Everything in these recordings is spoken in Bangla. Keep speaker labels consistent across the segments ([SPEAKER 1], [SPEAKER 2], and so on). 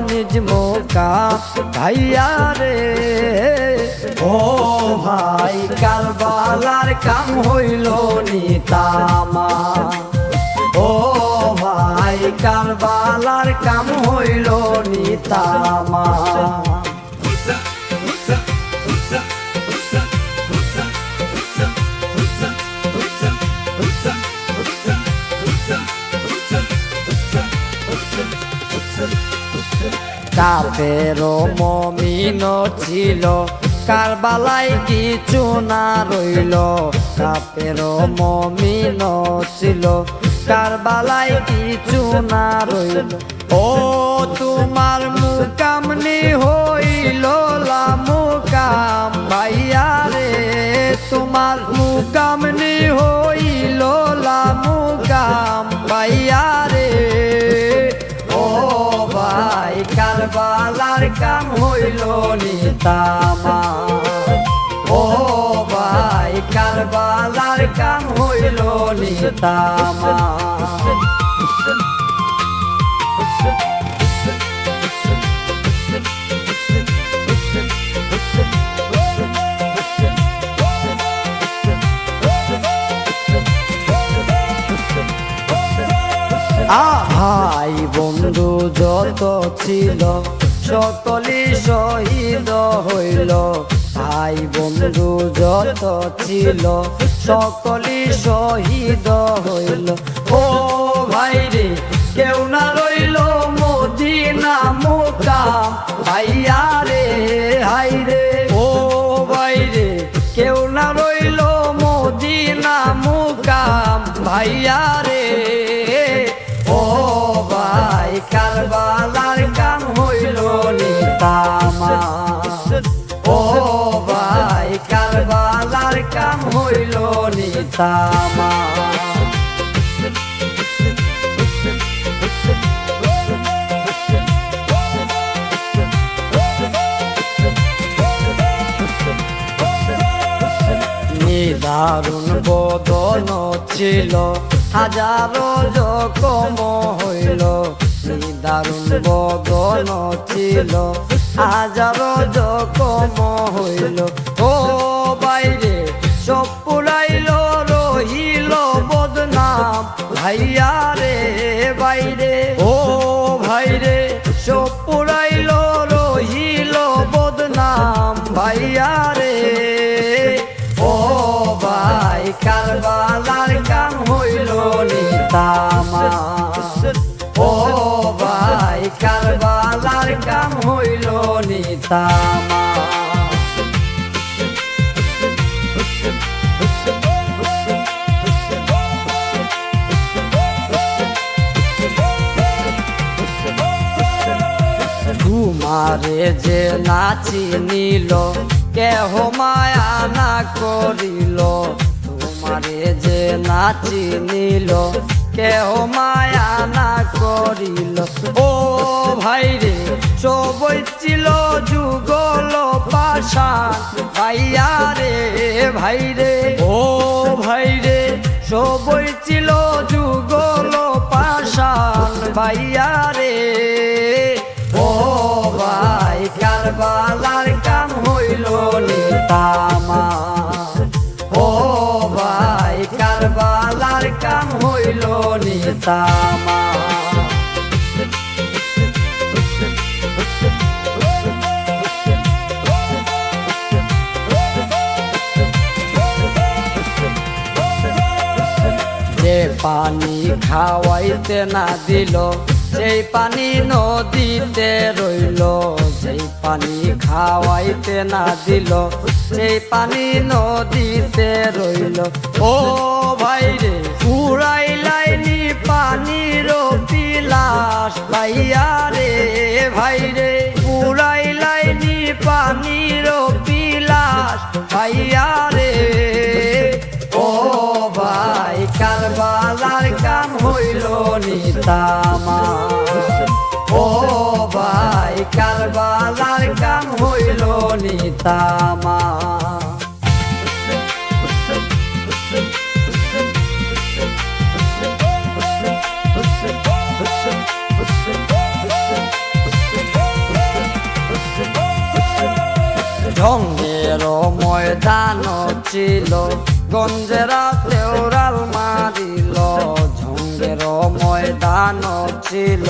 [SPEAKER 1] নিজ মুকাম ভাইয়া রে। ও ভাই কারবালার কাম হইল নিতামা, ও ভাই কারবালার কাম হইল নিতামা। কাফেরও মুমিনও ছিল, কারবালায় কিছু না রইল। কাফেরও মুমিনও ছিল, কারবালায় কিছু না রইল। ও তোমার মুকামনি হইল লামুকাম ভাইয়া রে, তোমার মুকামনি হইল লামুকাম ভাইয়া রে। ও ভাই কারবালার কাম হইল নিতামা, ও ভাই কারবালার কাম হইল নিতামা। ভাই বন্ধু যত ছিল সকলই শহীদ হইল। ভাই বন্ধু যত ছিল সকলই শহীদ হইল। ও ভাই রে কেউ না রইল মদিনা মুকাম ভাইয়া রে, হাই রে। ও ভাই রে কেউ না রইল মদিনা মুকাম ভাইয়া রে। ও ভাই কারবালার কাম হইল নিতামা, ও ভাই কারবালার কাম হইল নিতামা। নিদারুণ বদন ছিল, হাজারো জখম হইল। নিদারুণ বদন ছিল, হাজারো জখম হইল। ও বাইরে সব পুরাইল রহিল বদনাম ভাইয়া রে, বাইরে। ও ভাইরে সব পুরাইল রহিল বদনাম ভাইয়া রে। ও ভাই কারবালার কাম হইল নিতামা, ও ভাই কারবালার কাম হইল নিতামা। তোমারে যে নাচি নিল কেহ মায়া না করিল। তোমারে যে নাচি নিল কেহ মায়া না করিল। ও ভাই রে সবই ছিল যুগল পাশান ভাইয়া রে, ভাই রে। ও ভাই রে সবই ছিল যুগল পাশান ভাইয়া রে। ও ভাই কারবালার কাম হইল নিতামা, ও ভাই কারবালার কাম হইল নিতামা। যে পানি খাওয়াইতে না দিল সেই পানি নদীতে রইল। সেই পানি খাওয়াইতে না দিল সেই পানি নদীতে রইল। ও ভাই রে পুরাইলাইনি পানির পিলাস ভাইয়া রে, ভাই রে। পুরাইলাইনি পানির পিলাস ভাইয়া রে। ও ভাই কারবালার কাম হইল নিতামা, ও ভাই কারবালার কাম হইল নিতামা। জঙ্গের ময়দান ছিল গঞ্জেরা তেওরাল মারিল জঙ্গের ময়দান ছিল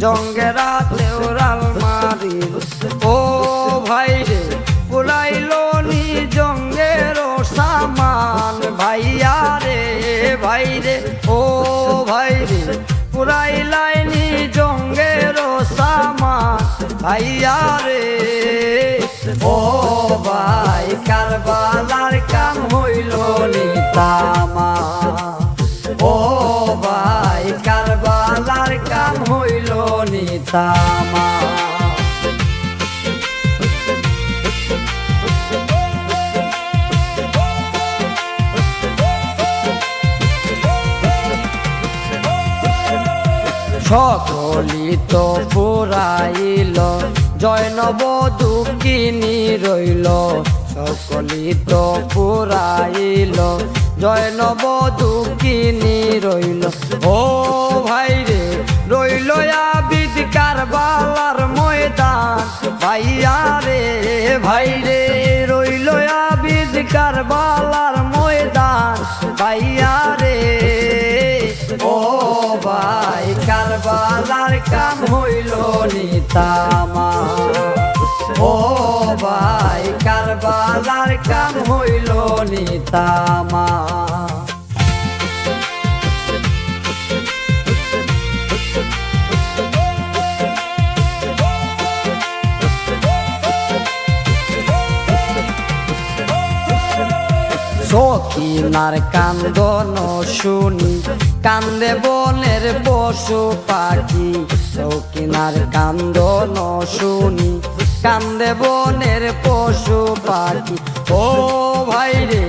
[SPEAKER 1] জঙ্গেরা তেওরাল মারিল ও ভাই রে পুরাইল নি জঙ্গের সামান ভাইয়া রে ভাই রে ও ভাই রে পুরাইলাইনি জঙ্গের সামান ভাইয়া রে ও ভাই কারবালার কাম হইল নি তামা ও ভাই কারবালার কাম হইল নি তামা সকলিত পুরাইল জয়নব দুঃখিনী রইল সকলিত পুরাইল জয়নব দুঃখিনী রইল ও ভাই রে রইল আবিদ কারবালার ময়দান ভাইয়া রে ভাই রে রইল আবিদ কারবালার ময়দান ভাইয়া রে ও ভাই কারবালার কাম হইল নি তামা ও ভাই কারবালার কাম হইল নি তামা সখিনার কান্দন শুনি কান্দে বনের পশু পাখি সখিনার কান্দন শুনি কান্দে বনের পশু পাখি ও ভাই রে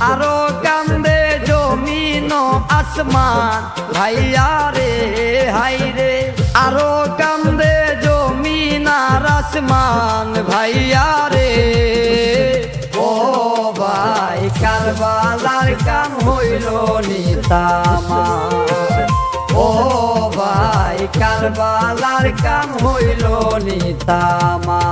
[SPEAKER 1] আরো কান্দে জমিন আসমান ভাইয়া রে হাই রে আরো কান্দে জমিন আর আসমান ভাইয়া রে ও ভাই কারবালার কাম হইল নি তামা ও ভাই কারবালার কাম হইল নি তামা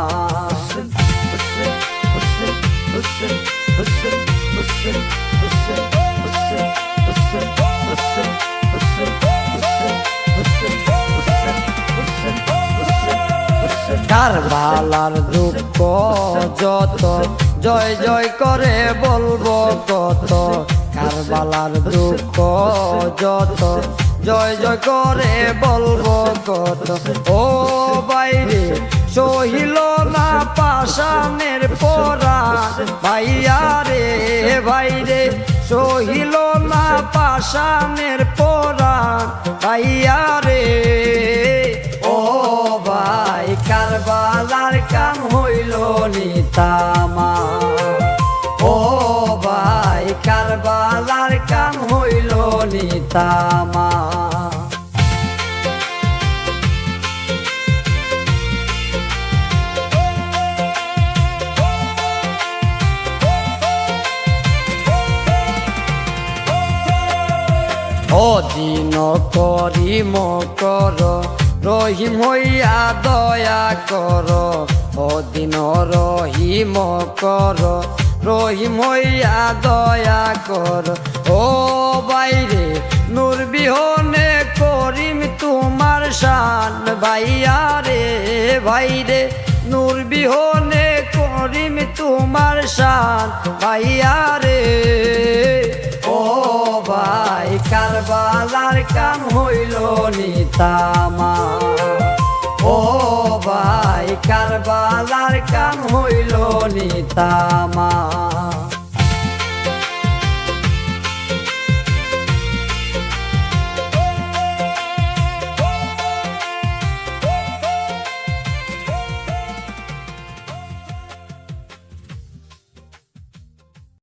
[SPEAKER 1] কারবালার দুঃখ যত জয় জয় করে বলবো কত কারবালার দুঃখ যত জয় জয় করে বলবো কত ও বাইরে সহিল না পাষাণের পরাণ ভাইয়া রে ভাইরে সহিল না পাষাণের পরাণ ভাইয়া রে ও ভাই কারবালার কাম হইল নি তামা ও ভাই কারবালার কাম হইল নি তামা অদিন করিম কর রহিম হইয়া দয়া কর অদিন রহিম কর রহিম হইয়া দয়া কর ও বাইরে নূর বিহনে করিম তোমার শান ভাইয়া রে ভাইরে নূর বিহনে করিম তোমার শান ভাইয়া রে ও ভাই কারবালার কাম হইল নি তামা ও ভাই কারবালার কাম হইল নি তামা